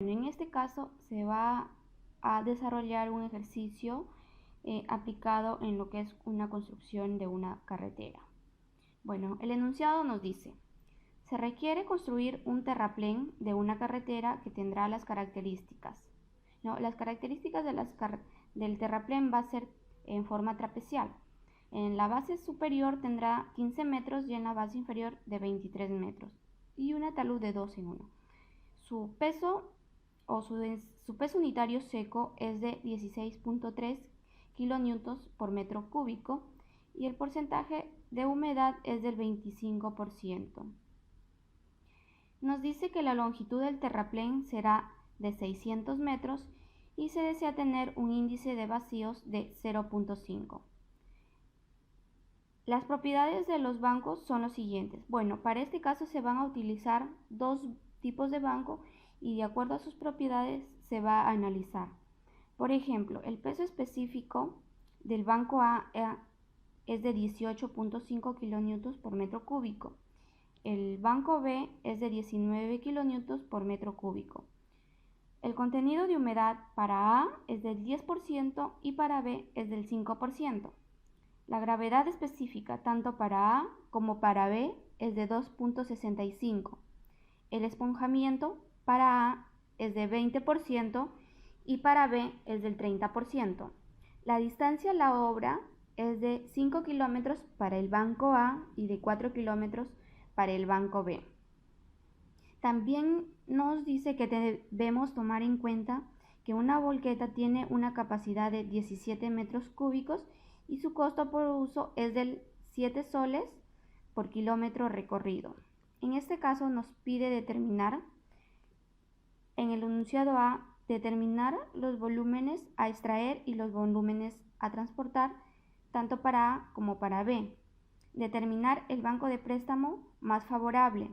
En este caso se va a desarrollar un ejercicio aplicado en lo que es una construcción de una carretera. Bueno, el enunciado nos dice: se requiere construir un terraplén de una carretera que tendrá las características. No, las características del terraplén va a ser en forma trapezial. En la base superior tendrá 15 metros y en la base inferior de 23 metros y una talud de 2 en 1. Su peso su peso unitario seco es de 16.3 kilonewtons por metro cúbico y el porcentaje de humedad es del 25%. Nos dice que la longitud del terraplén será de 600 metros y se desea tener un índice de vacíos de 0.5. Las propiedades de los bancos son los siguientes. Bueno, para este caso se van a utilizar dos tipos de banco y de acuerdo a sus propiedades se va a analizar. Por ejemplo, el peso específico del banco A es de 18.5 kilonewtons por metro cúbico. El banco B es de 19 kilonewtons por metro cúbico. El contenido de humedad para A es del 10% y para B es del 5%. La gravedad específica tanto para A como para B es de 2.65. El esponjamiento para A es de 20% y para B es del 30%. La distancia a la obra es de 5 kilómetros para el banco A y de 4 kilómetros para el banco B. También nos dice que debemos tomar en cuenta que una volqueta tiene una capacidad de 17 metros cúbicos y su costo por uso es del 7 soles por kilómetro recorrido. En este caso nos pide determinar, en el enunciado A, determinar los volúmenes a extraer y los volúmenes a transportar, tanto para A como para B. Determinar el banco de préstamo más favorable.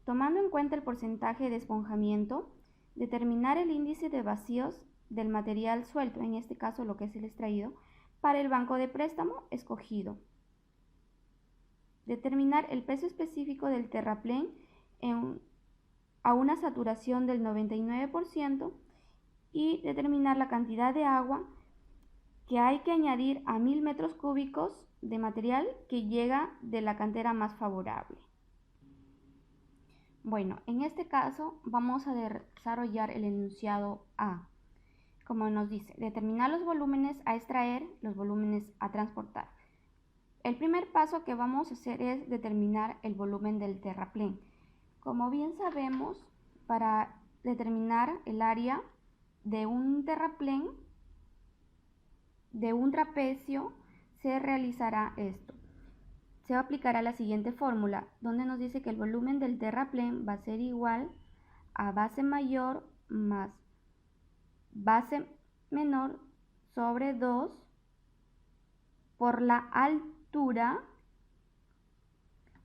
Tomando en cuenta el porcentaje de esponjamiento, determinar el índice de vacíos del material suelto, en este caso lo que es el extraído, para el banco de préstamo escogido. Determinar el peso específico del terraplén a una saturación del 99% y determinar la cantidad de agua que hay que añadir a 1000 metros cúbicos de material que llega de la cantera más favorable. Bueno, en este caso vamos a desarrollar el enunciado A. Como nos dice, determinar los volúmenes a extraer, los volúmenes a transportar. El primer paso que vamos a hacer es determinar el volumen del terraplén. Como bien sabemos, para determinar el área de un terraplén, de un trapecio, se realizará esto. Se aplicará la siguiente fórmula, donde nos dice que el volumen del terraplén va a ser igual a base mayor más base menor sobre 2 por la altura,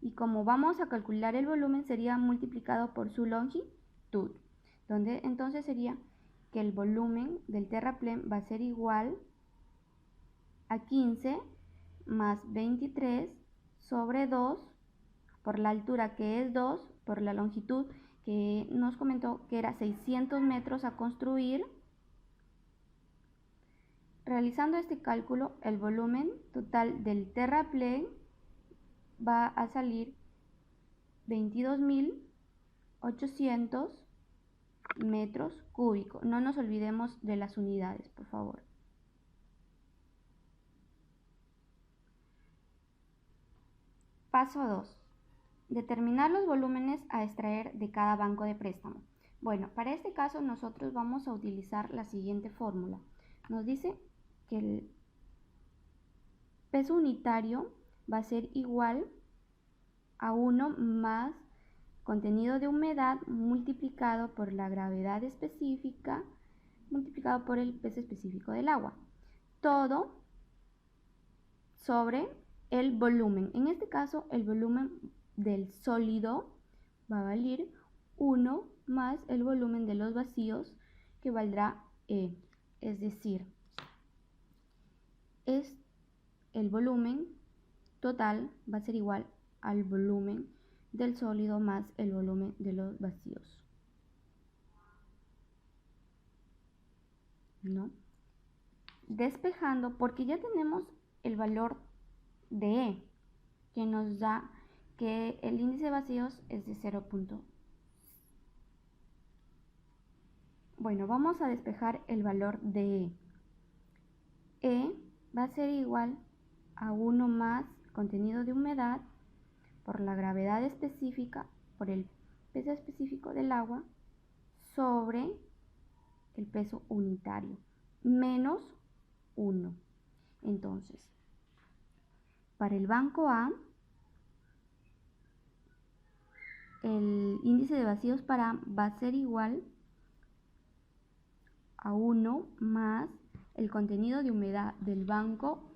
y como vamos a calcular el volumen sería multiplicado por su longitud, donde entonces sería que el volumen del terraplén va a ser igual a 15 más 23 sobre 2 por la altura, que es 2, por la longitud que nos comentó que era 600 metros a construir. Realizando este cálculo, el volumen total del terraplén va a salir 22.800 metros cúbicos. No nos olvidemos de las unidades, por favor. Paso 2. Determinar los volúmenes a extraer de cada banco de préstamo. Bueno, para este caso nosotros vamos a utilizar la siguiente fórmula. Nos dice que el peso unitario va a ser igual a 1 más contenido de humedad multiplicado por la gravedad específica multiplicado por el peso específico del agua. Todo sobre el volumen. En este caso, el volumen del sólido va a valer 1 más el volumen de los vacíos, que valdrá E. Es decir, el volumen total va a ser igual al volumen del sólido más el volumen de los vacíos. ¿no? Despejando, porque ya tenemos el valor de E, que nos da que el índice de vacíos es de 0. Bueno, vamos a despejar el valor de E. E va a ser igual a 1 más contenido de humedad por la gravedad específica, por el peso específico del agua, sobre el peso unitario, menos 1. Entonces, para el banco A, el índice de vacíos para A va a ser igual a 1 más el contenido de humedad del banco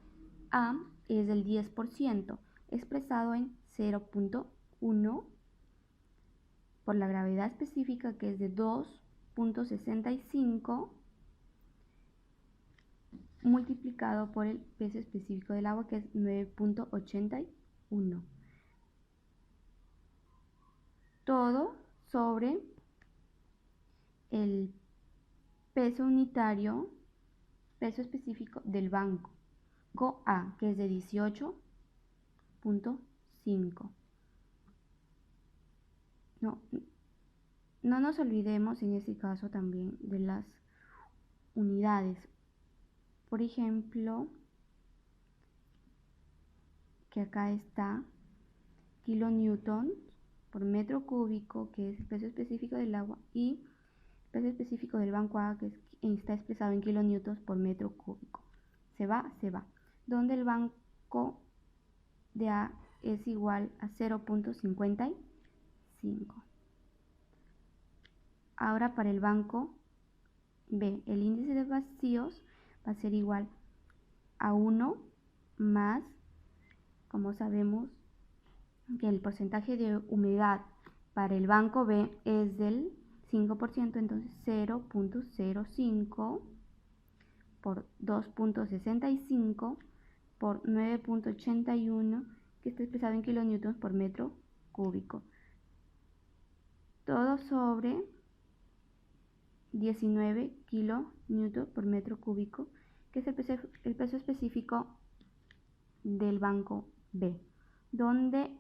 A es del 10%, expresado en 0.1 por la gravedad específica, que es de 2.65, multiplicado por el peso específico del agua, que es 9.81. Todo sobre el peso unitario, peso específico del banco A, que es de 18.5. No nos olvidemos en este caso también de las unidades. Por ejemplo, que acá está kilonewton por metro cúbico, que es el peso específico del agua, y el peso específico del banco A, que está expresado en kilonewtons por metro cúbico. Se va, donde el banco de A es igual a 0.55. Ahora para el banco B, el índice de vacíos va a ser igual a 1 más, como sabemos, que el porcentaje de humedad para el banco B es del 5%, entonces 0.05 por 2.65 por 9.81, que está expresado en kilonewtons por metro cúbico. Todo sobre 19 kilonewtons por metro cúbico, que es el peso específico del banco B, donde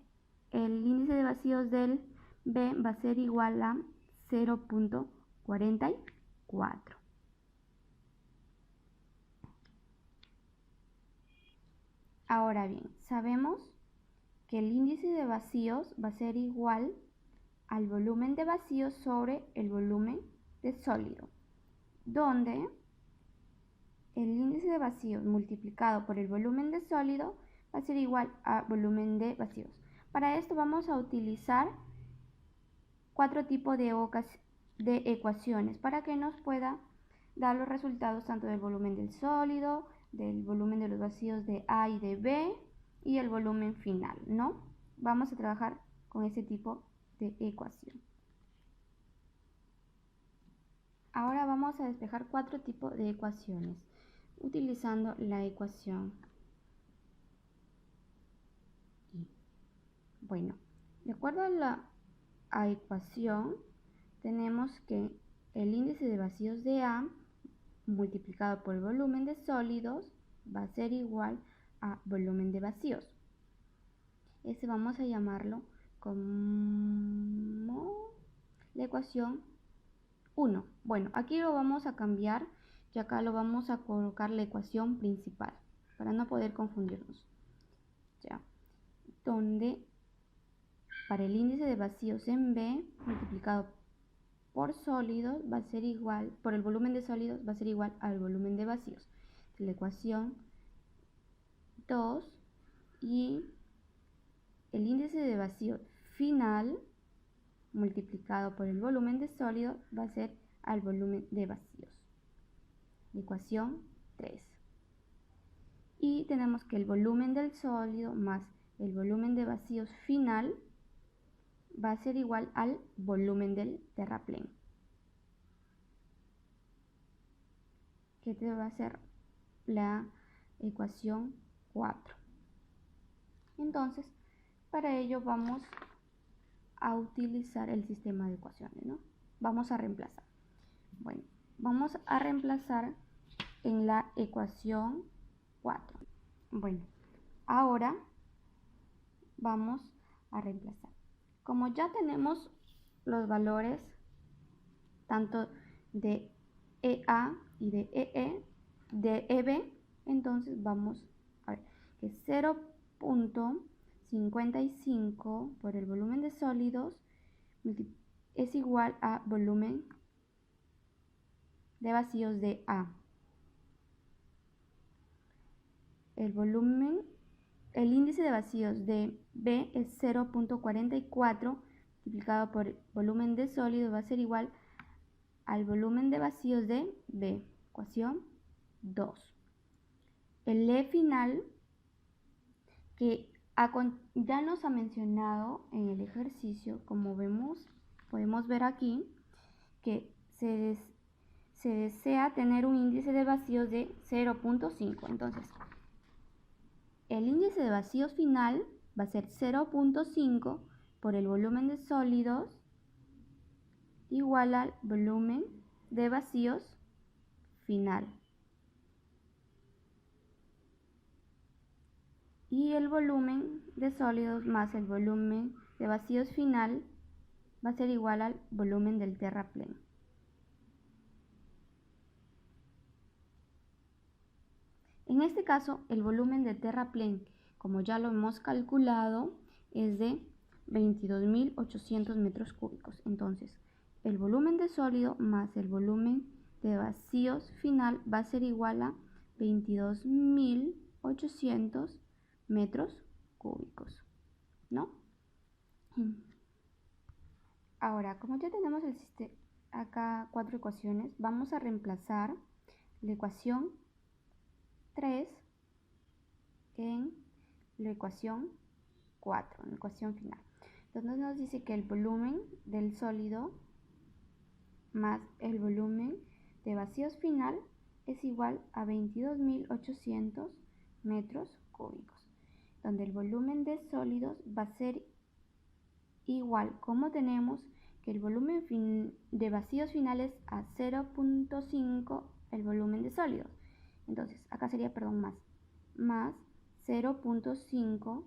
el índice de vacíos del B va a ser igual a 0.44. Ahora bien, sabemos que el índice de vacíos va a ser igual al volumen de vacíos sobre el volumen de sólido, donde el índice de vacíos multiplicado por el volumen de sólido va a ser igual a volumen de vacíos. Para esto vamos a utilizar 4 tipos de ecuaciones para que nos pueda dar los resultados tanto del volumen del sólido, del volumen de los vacíos de A y de B y el volumen final, ¿no? Vamos a trabajar con ese tipo de ecuación. Ahora vamos a despejar 4 tipos de ecuaciones utilizando la ecuación I. Bueno, de acuerdo a la ecuación, tenemos que el índice de vacíos de A multiplicado por el volumen de sólidos va a ser igual a volumen de vacíos. Este vamos a llamarlo como la ecuación 1. Bueno, aquí lo vamos a cambiar y acá lo vamos a colocar la ecuación principal para no poder confundirnos. Ya, donde para el índice de vacíos en B multiplicado por sólidos va a ser igual, por el volumen de sólidos va a ser igual al volumen de vacíos. La ecuación 2, y el índice de vacío final multiplicado por el volumen de sólido va a ser al volumen de vacíos. Ecuación 3. Y tenemos que el volumen del sólido más el volumen de vacíos final va a ser igual al volumen del terraplén, que te va a ser la ecuación 4. Entonces, para ello vamos a utilizar el sistema de ecuaciones, ¿no? Vamos a reemplazar. Bueno, vamos a reemplazar en la ecuación 4. Bueno, ahora vamos a reemplazar. Como ya tenemos los valores tanto de EA y de EE, de EB, entonces vamos a ver que 0.55 por el volumen de sólidos es igual a volumen de vacíos de A. El índice de vacíos de B es 0.44 multiplicado por el volumen de sólidos va a ser igual al volumen de vacíos de B, ecuación 2. El E final, que ya nos ha mencionado en el ejercicio, como podemos ver aquí, que se desea tener un índice de vacíos de 0.5. Entonces, el índice de vacíos final va a ser 0.5 por el volumen de sólidos igual al volumen de vacíos final. Y el volumen de sólidos más el volumen de vacíos final va a ser igual al volumen del terraplén. En este caso, el volumen del terraplén, como ya lo hemos calculado, es de 22.800 metros cúbicos. Entonces, el volumen de sólido más el volumen de vacíos final va a ser igual a 22.800 metros cúbicos, ¿no? Ahora, como ya tenemos acá 4 ecuaciones, vamos a reemplazar la ecuación 3 en la ecuación 4, en la ecuación final. Entonces nos dice que el volumen del sólido más el volumen de vacíos final es igual a 22.800 metros cúbicos, donde el volumen de sólidos va a ser igual, como tenemos que el volumen de vacíos finales a 0.5 el volumen de sólidos. Entonces, acá sería, más 0.5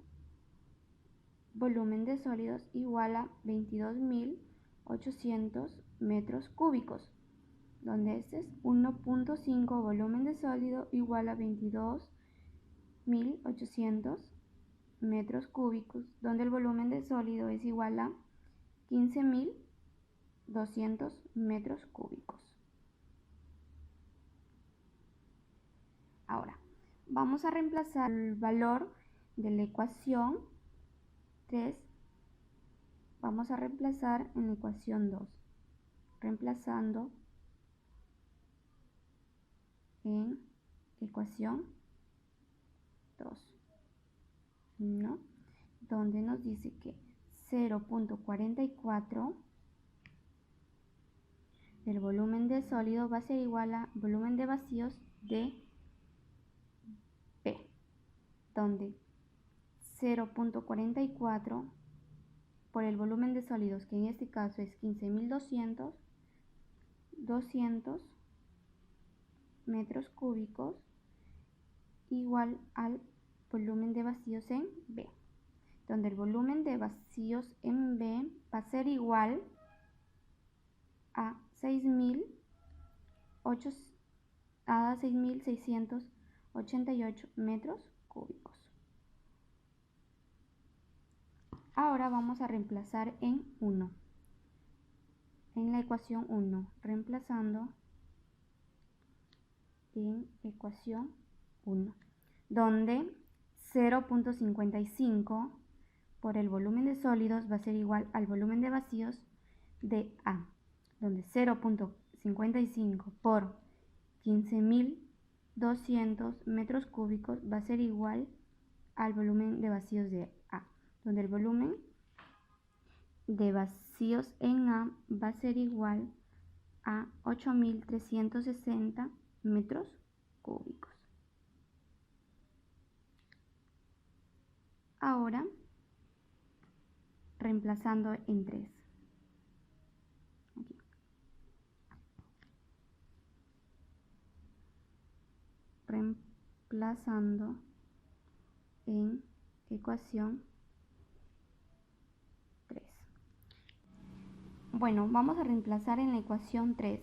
volumen de sólidos igual a 22.800 metros cúbicos, donde este es 1.5 volumen de sólido igual a 22.800 metros cúbicos, donde el volumen de sólido es igual a 15.200 metros cúbicos. Ahora, vamos a reemplazar el valor de la ecuación 3, vamos a reemplazar en la ecuación 2, reemplazando en ecuación 2, ¿no? Donde nos dice que 0.44 del volumen de sólido va a ser igual a volumen de vacíos de P, donde 0.44 por el volumen de sólidos, que en este caso es 15.200 metros cúbicos, igual al volumen de vacíos en B, donde el volumen de vacíos en B va a ser igual a 6.688 metros cúbicos. Ahora vamos a reemplazar en 1, en la ecuación 1, reemplazando en ecuación 1, donde 0.55 por el volumen de sólidos va a ser igual al volumen de vacíos de A, donde 0.55 por 15.200 metros cúbicos va a ser igual al volumen de vacíos de A, donde el volumen de vacíos en A va a ser igual a 8.360 metros cúbicos. Ahora, reemplazando en 3. Aquí. reemplazando en ecuación 3. Bueno, vamos a reemplazar en la ecuación 3,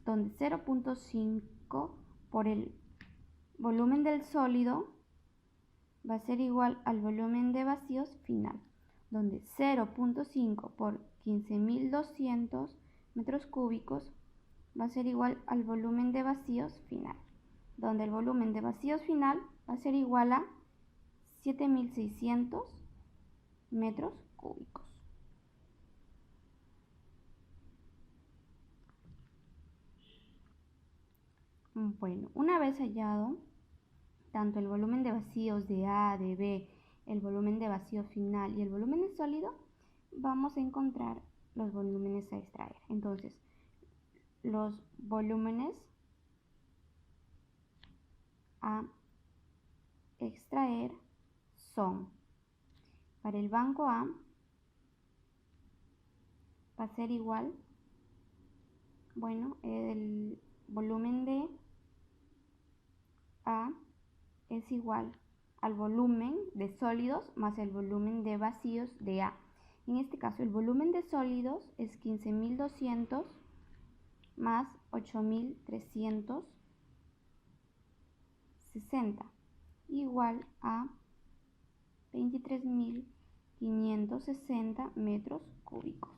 donde 0.5 por el volumen del sólido va a ser igual al volumen de vacíos final, donde 0.5 por 15.200 metros cúbicos va a ser igual al volumen de vacíos final, donde el volumen de vacíos final va a ser igual a 7.600 metros cúbicos. Bueno, una vez hallado tanto el volumen de vacíos de A, de B, el volumen de vacío final y el volumen de sólido, vamos a encontrar los volúmenes a extraer. Entonces, los volúmenes a extraer son, para el banco A va a ser igual, bueno, el volumen de A es igual al volumen de sólidos más el volumen de vacíos de A. En este caso, el volumen de sólidos es 15.200 más 8.360, igual a 23.560 metros cúbicos.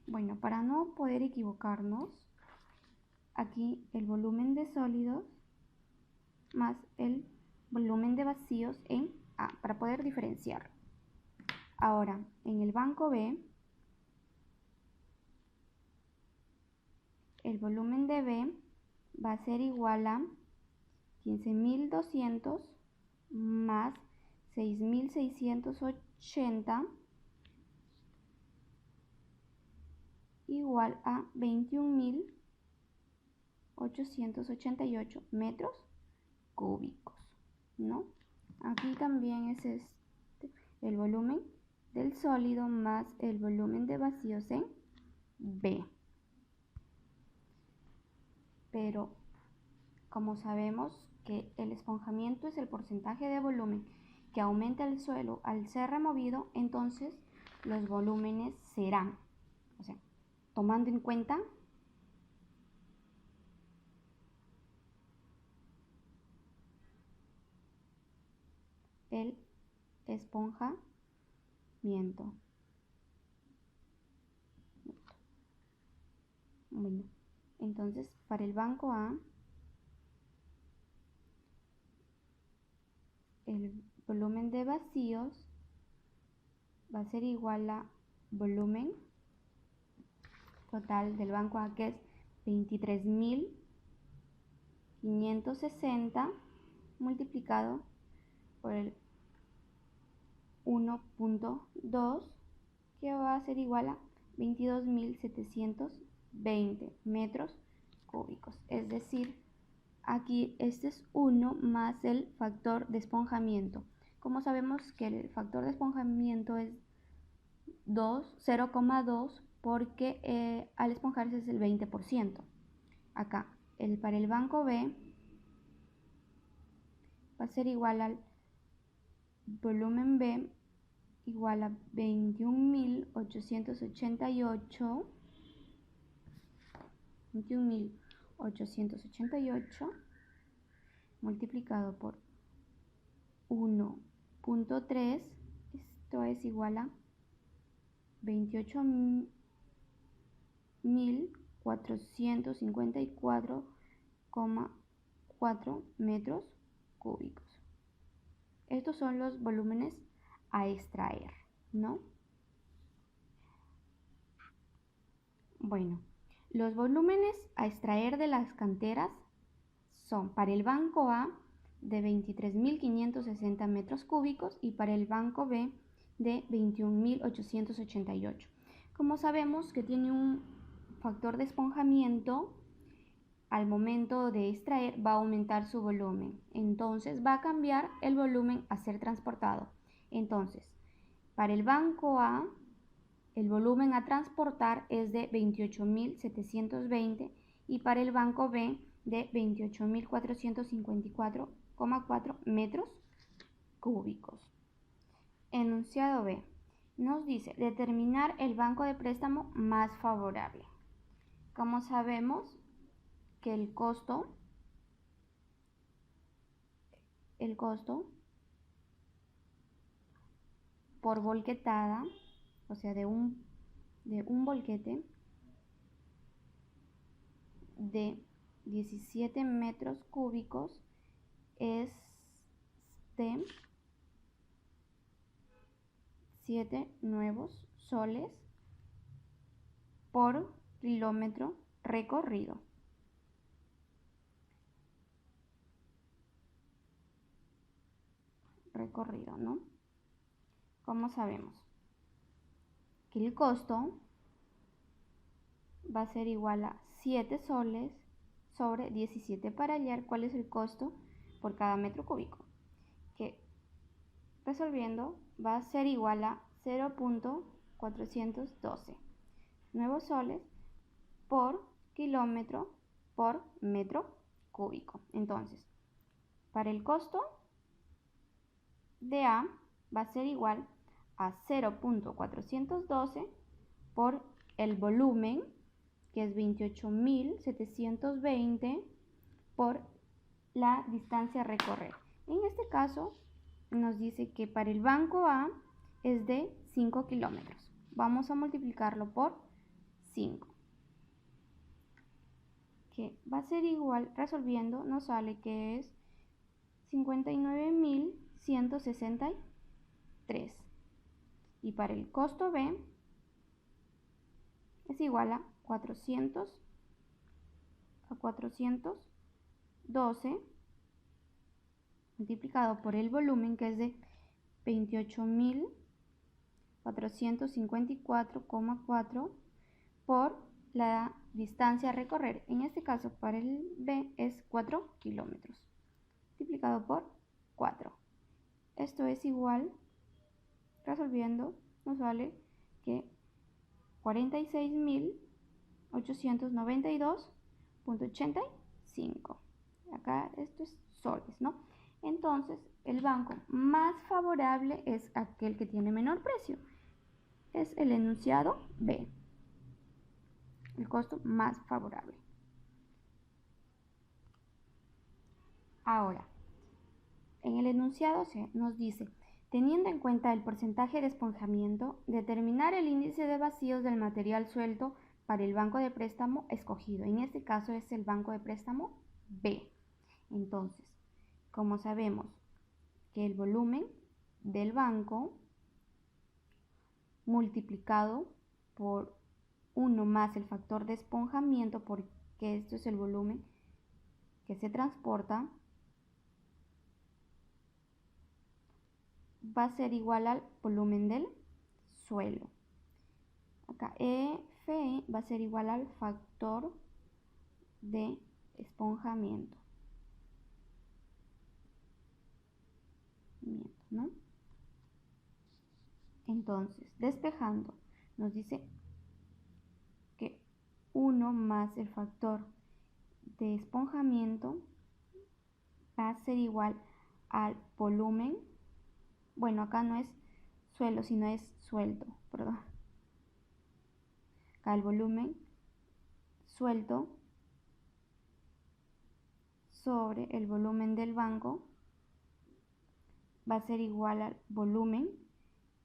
Bueno, para no poder equivocarnos, aquí el volumen de sólidos más el volumen de vacíos en A, para poder diferenciar. Ahora, en el banco B, el volumen de B va a ser igual a 15.200 más 6.680 igual a 21.888 metros cúbicos, ¿no? Aquí también es el volumen del sólido más el volumen de vacíos en B. Pero como sabemos que el esponjamiento es el porcentaje de volumen que aumenta el suelo al ser removido, entonces los volúmenes serán, o sea, tomando en cuenta el esponjamiento. Bueno, entonces para el banco A, el volumen de vacíos va a ser igual a volumen total del banco A, que es 23.560 multiplicado por el 1.2, que va a ser igual a 22.720 metros cúbicos. Es decir, aquí este es 1 más el factor de esponjamiento. Como sabemos que el factor de esponjamiento es 0,2 porque al esponjarse es el 20%. Acá, para el banco B va a ser igual al volumen B igual a 21.888 multiplicado por 1.3, esto es igual a 28.454,4 metros cúbicos. Estos son los volúmenes a extraer, ¿no? Bueno, los volúmenes a extraer de las canteras son para el banco A de 23.560 metros cúbicos y para el banco B de 21.888. Como sabemos que tiene un factor de esponjamiento, al momento de extraer va a aumentar su volumen, entonces va a cambiar el volumen a ser transportado. Entonces, para el banco A, el volumen a transportar es de 28.720 y para el banco B de 28.454,4 metros cúbicos. Enunciado B. Nos dice determinar el banco de préstamo más favorable. Como sabemos que el costo por volquetada, o sea, de un volquete de 17 metros cúbicos es de 7 nuevos soles por kilómetro recorrido. ¿No? Como sabemos que el costo va a ser igual a 7 soles sobre 17 para hallar cuál es el costo por cada metro cúbico, que resolviendo va a ser igual a 0.412 nuevos soles por kilómetro por metro cúbico. Entonces, para el costo de A va a ser igual a 0.412 por el volumen, que es 28.720, por la distancia a recorrer. En este caso nos dice que para el banco A es de 5 kilómetros. Vamos a multiplicarlo por 5, que va a ser igual, resolviendo nos sale que es 59.163. Y para el costo B es igual a 412 multiplicado por el volumen, que es de 28.454,4 por la distancia a recorrer. En este caso para el B es 4 kilómetros multiplicado por 4. Esto es igual, resolviendo nos vale que 46.892,85. Acá esto es soles, ¿no? Entonces el banco más favorable es aquel que tiene menor precio. Es el enunciado B, el costo más favorable. Ahora, en el enunciado C nos dice, teniendo en cuenta el porcentaje de esponjamiento, determinar el índice de vacíos del material suelto para el banco de préstamo escogido. En este caso es el banco de préstamo B. Entonces, como sabemos que el volumen del banco multiplicado por 1 más el factor de esponjamiento, porque esto es el volumen que se transporta, va a ser igual al volumen del suelo. Acá FE va a ser igual al factor de esponjamiento, ¿no? Entonces, despejando, nos dice que 1 más el factor de esponjamiento va a ser igual al volumen. Bueno, acá no es suelo, sino es suelto, perdón. Acá el volumen suelto sobre el volumen del banco va a ser igual al volumen.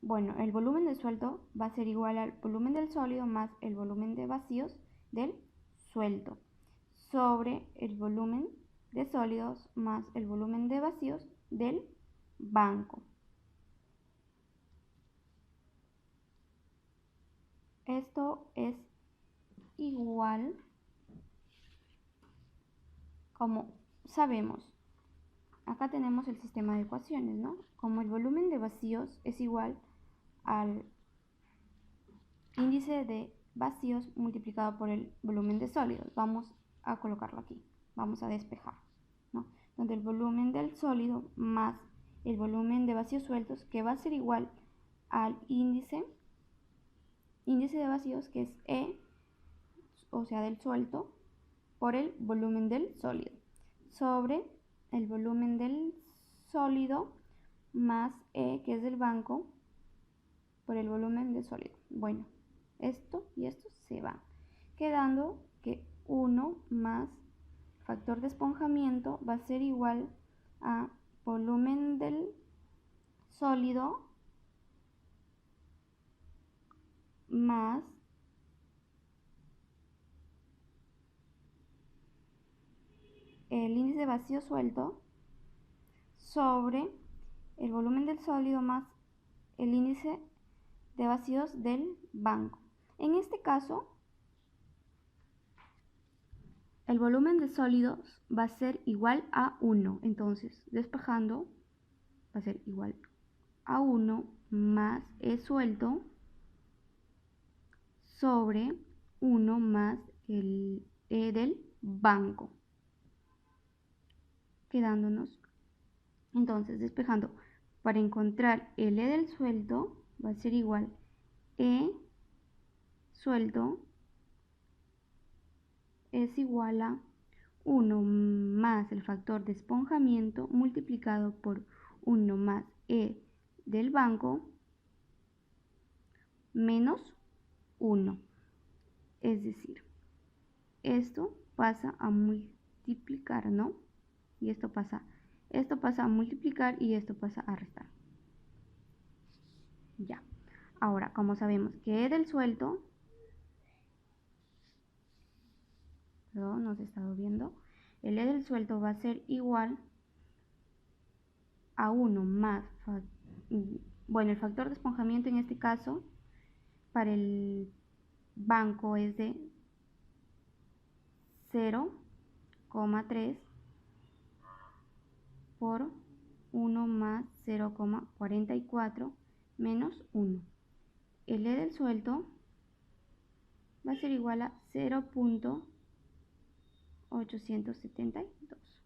Bueno, el volumen del suelto va a ser igual al volumen del sólido más el volumen de vacíos del suelto sobre el volumen de sólidos más el volumen de vacíos del banco. Esto es igual, como sabemos, acá tenemos el sistema de ecuaciones, ¿no? Como el volumen de vacíos es igual al índice de vacíos multiplicado por el volumen de sólidos. Vamos a colocarlo aquí, vamos a despejar, ¿no? Donde el volumen del sólido más el volumen de vacíos sueltos, que va a ser igual al índice de vacíos, que es E, o sea, del suelto, por el volumen del sólido sobre el volumen del sólido más E, que es del banco, por el volumen del sólido. Bueno, esto y esto se van, quedando que 1 más factor de esponjamiento va a ser igual a volumen del sólido más el índice de vacío suelto sobre el volumen del sólido más el índice de vacíos del banco. En este caso, el volumen de sólidos va a ser igual a 1. Entonces, despejando, va a ser igual a 1 más E suelto sobre 1 más el E del banco. Quedándonos, entonces, despejando, para encontrar el E del suelto va a ser igual E suelto es igual a 1 más el factor de esponjamiento multiplicado por 1 más E del banco menos 1. Es decir, esto pasa a multiplicar, ¿no? Y esto pasa a multiplicar y esto pasa a restar. Ya. Ahora, como sabemos que E del suelto, perdón, nos he estado viendo, el E del suelto va a ser igual a 1 más, bueno, el factor de esponjamiento en este caso para el banco es de 0,3 por 1 más 0,44 menos 1. El E del suelto va a ser igual a 0,872.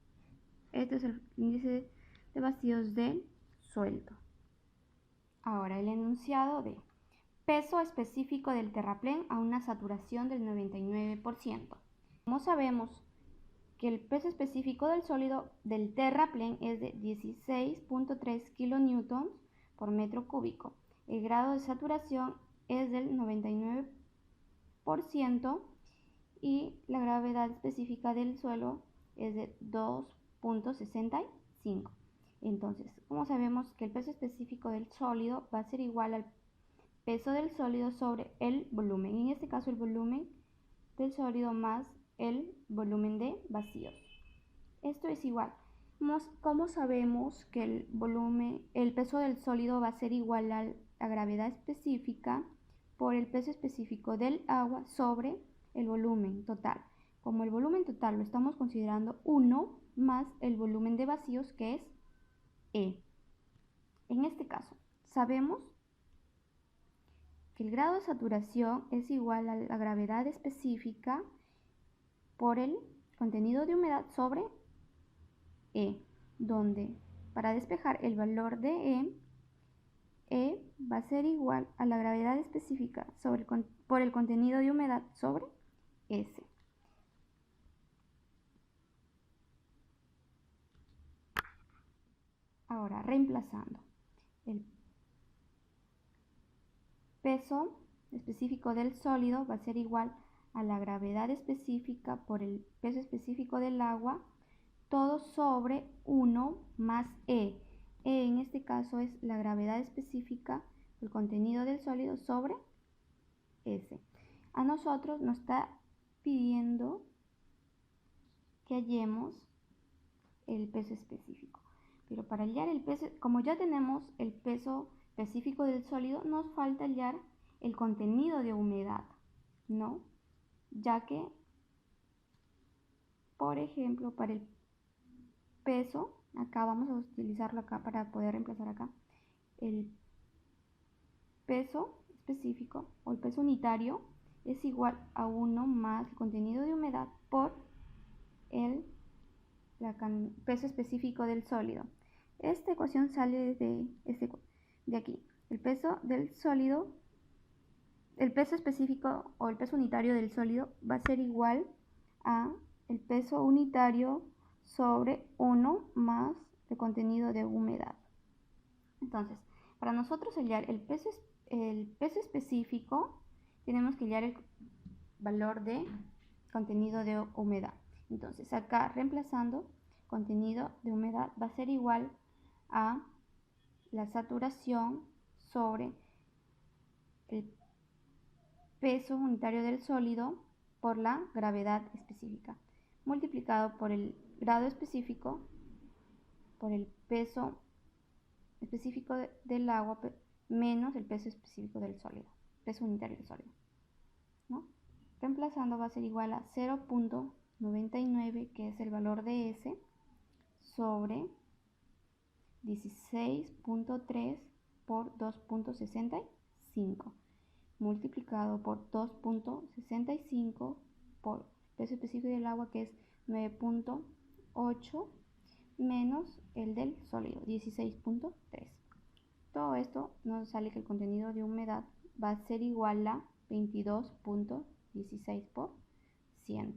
Este es el índice de vacíos del sueldo. Ahora el enunciado de peso específico del terraplén a una saturación del 99%. Como sabemos que el peso específico del sólido del terraplén es de 16.3 kN por metro cúbico. El grado de saturación es del 99% y la gravedad específica del suelo es de 2.65. Entonces, como sabemos que el peso específico del sólido va a ser igual al peso del sólido sobre el volumen. En este caso, el volumen del sólido más el volumen de vacíos. Esto es igual. ¿Cómo sabemos que el peso del sólido va a ser igual a la gravedad específica por el peso específico del agua sobre el volumen total? Como el volumen total lo estamos considerando 1 más el volumen de vacíos, que es E. En este caso, sabemos que el grado de saturación es igual a la gravedad específica por el contenido de humedad sobre E, donde para despejar el valor de E va a ser igual a la gravedad específica por el contenido de humedad sobre S. Ahora, reemplazando el peso específico del sólido va a ser igual a la gravedad específica por el peso específico del agua, todo sobre 1 más E. E en este caso es la gravedad específica del contenido del sólido sobre S. A nosotros nos está pidiendo que hallemos el peso específico. Pero para hallar el peso, como ya tenemos el peso específico del sólido, nos falta hallar el contenido de humedad, ¿no? Ya que, por ejemplo, para el peso, acá vamos a utilizarlo acá para poder reemplazar acá, el peso específico o el peso unitario es igual a 1 más el contenido de humedad por el peso específico del sólido. Esta ecuación sale de aquí. El peso del sólido, el peso específico o el peso unitario del sólido va a ser igual a el peso unitario sobre 1 más el contenido de humedad. Entonces, para nosotros hallar el peso específico, tenemos que hallar el valor de contenido de humedad. Entonces, acá reemplazando contenido de humedad va a ser igual a la saturación sobre el peso unitario del sólido por la gravedad específica, multiplicado por el grado específico, por el peso específico del agua menos el peso específico del sólido, peso unitario del sólido, ¿no? Reemplazando va a ser igual a 0.99, que es el valor de S, sobre 16.3 por 2.65, multiplicado por 2.65 por peso específico del agua, que es 9.8, menos el del sólido, 16.3. Todo esto nos sale que el contenido de humedad va a ser igual a 22.16%.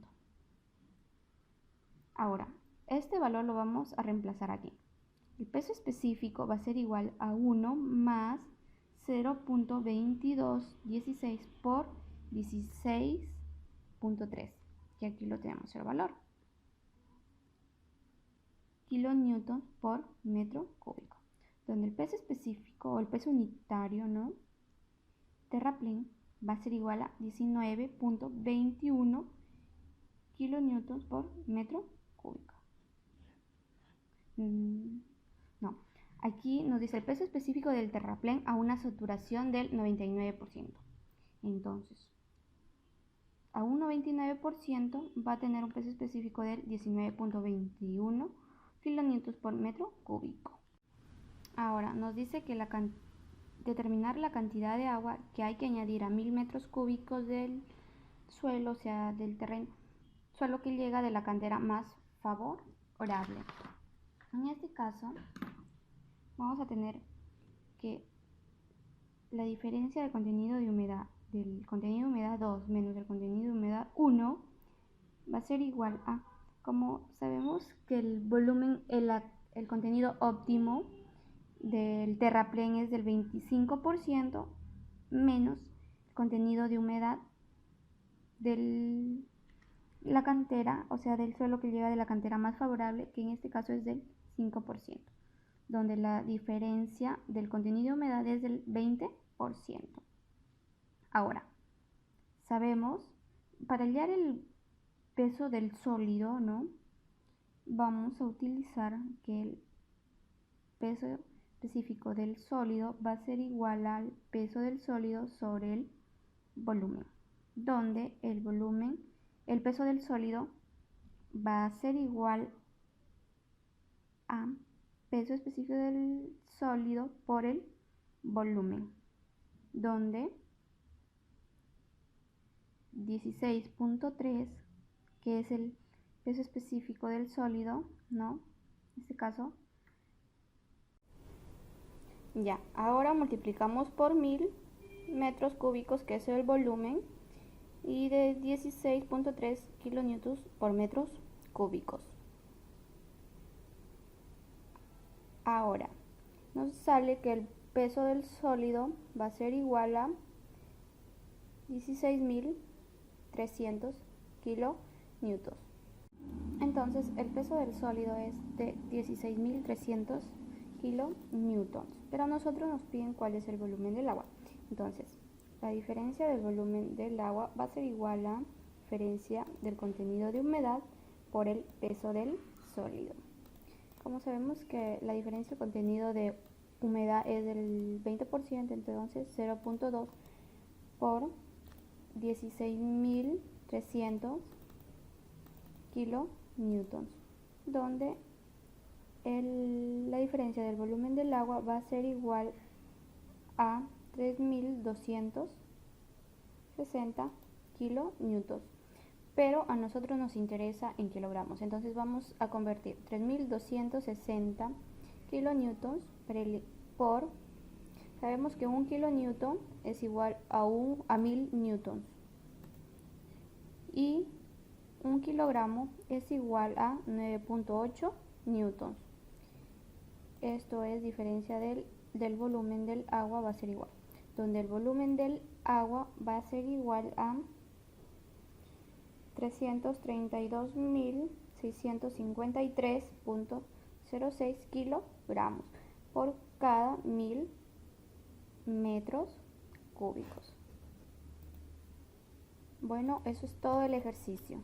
Ahora, este valor lo vamos a reemplazar aquí. El peso específico va a ser igual a 1 más 0.2216 por 16.3, que aquí lo tenemos el valor. Kilonewtons por metro cúbico, donde el peso específico o el peso unitario, ¿no?, terraplén va a ser igual a 19.21 kilonewtons por metro cúbico. No, aquí nos dice el peso específico del terraplén a una saturación del 99%. Entonces, a un 99% va a tener un peso específico del 19.21 kilonewtons por metro cúbico. Ahora nos dice que determinar la cantidad de agua que hay que añadir a 1000 metros cúbicos del suelo, o sea, del terreno, suelo que llega de la cantera más favorable. En este caso, vamos a tener que la diferencia del contenido de humedad, del contenido de humedad 2 menos el contenido de humedad 1, va a ser igual a, como sabemos que el volumen, el contenido óptimo del terraplén es del 25% menos el contenido de humedad de la cantera, o sea, del suelo que llega de la cantera más favorable, que en este caso es del 5%, donde la diferencia del contenido de humedad es del 20%. Ahora, sabemos, para hallar el peso del sólido, ¿no?, vamos a utilizar que el peso específico del sólido va a ser igual al peso del sólido sobre el volumen, donde el peso del sólido va a ser igual a peso específico del sólido por el volumen, donde 16.3, que es el peso específico del sólido, ¿no?, en este caso. Ya, ahora multiplicamos por 1000 metros cúbicos, que es el volumen, y de 16.3 kilonewtons por metros cúbicos. Ahora, nos sale que el peso del sólido va a ser igual a 16.300 kilonewtons. Entonces, el peso del sólido es de 16.300 kilonewtons, pero a nosotros nos piden cuál es el volumen del agua. Entonces, la diferencia del volumen del agua va a ser igual a diferencia del contenido de humedad por el peso del sólido. Como sabemos que la diferencia del contenido de humedad es del 20%, entonces 0.2 por 16.300 kilonewtons, donde la diferencia del volumen del agua va a ser igual a 3.260 kilonewtons, pero a nosotros nos interesa en kilogramos, entonces vamos a convertir 3.260 kilonewtons por, sabemos que un kilonewton es igual a 1000 newtons, y un kilogramo es igual a 9.8 newtons. Esto es diferencia del volumen del agua va a ser igual, donde el volumen del agua va a ser igual a 332.653.06 kilogramos por cada 1000 metros cúbicos. Bueno, eso es todo el ejercicio.